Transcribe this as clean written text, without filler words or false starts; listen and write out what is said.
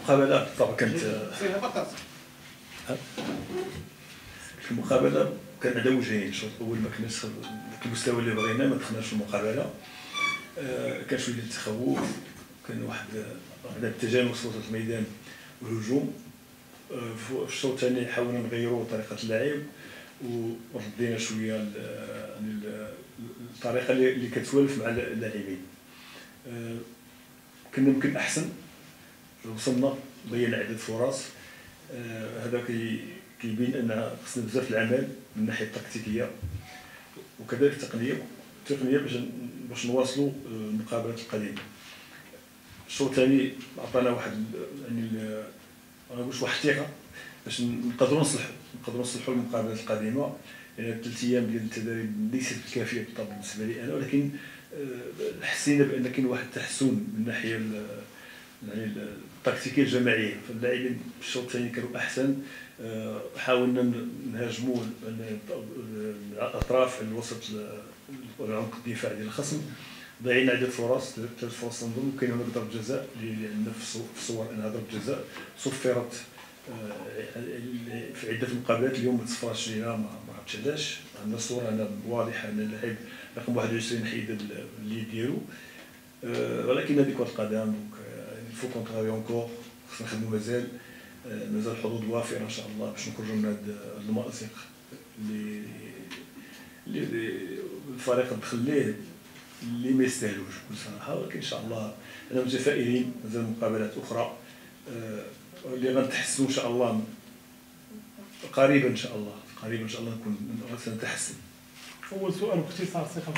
المقابله بالطبع كانت المقابله كان عندها وجهين. الشوط الاول ما كناش المستوى اللي بغينا، ما دخلناش في المقابله، كان شويه ديال التخوف، كان واحد التجانس في وسط الميدان والهجوم. في الشوط الثاني حاولنا نغيروا طريقه اللعب وردينا شويه يعني الطريقه اللي كتوالف مع اللاعبين. كنا يمكن احسن، وصلنا ضيعنا عدد فرص. هذا كيبين ان خصنا بزاف العمل من الناحيه التكتيكيه وكذلك التقنيه باش نواصلوا المقابلات القادمه. الشوط الثاني عطانا واحد يعني واحد الثقه باش نقدروا نصلحوا المقابلات القادمه. يعني 3 ايام ديال التدريب ليست كافيه بالطبع بالنسبه لي انا، ولكن حسينا بان كاين واحد التحسن من الناحيه يعني التكتيكيه الجماعيه. فاللاعبين في الشوط الثاني كانوا احسن. حاولنا نهاجموا الاطراف الوسط والعمق الدفاع ديال الخصم. ضيعنا عدة فرص، 3 فرص نظن. كاين هناك ضربه جزاء اللي عندنا في الصور انها ضربه جزاء صفرت في عده مقابلات. اليوم ما تصفراتش لينا، ما عرفتش علاش. عندنا الصوره هنا واضحه ان اللاعب رقم 21 حيد اليد ديالو، ولكن هذه كره القدم. الفو كونترافي اونكور، خصنا نخدموا مازال حظوظ وافره ان شاء الله باش نخرجوا من هذا المأزق اللي الفريق دخل ليه اللي ما يستاهلوش بكل صراحه. ولكن ان شاء الله انا متفائلين، مازال مقابلات اخرى اللي غنتحسنوا ان شاء الله قريبا. ان شاء الله نكون سنتحسن. اول سؤال باختصار ثقه.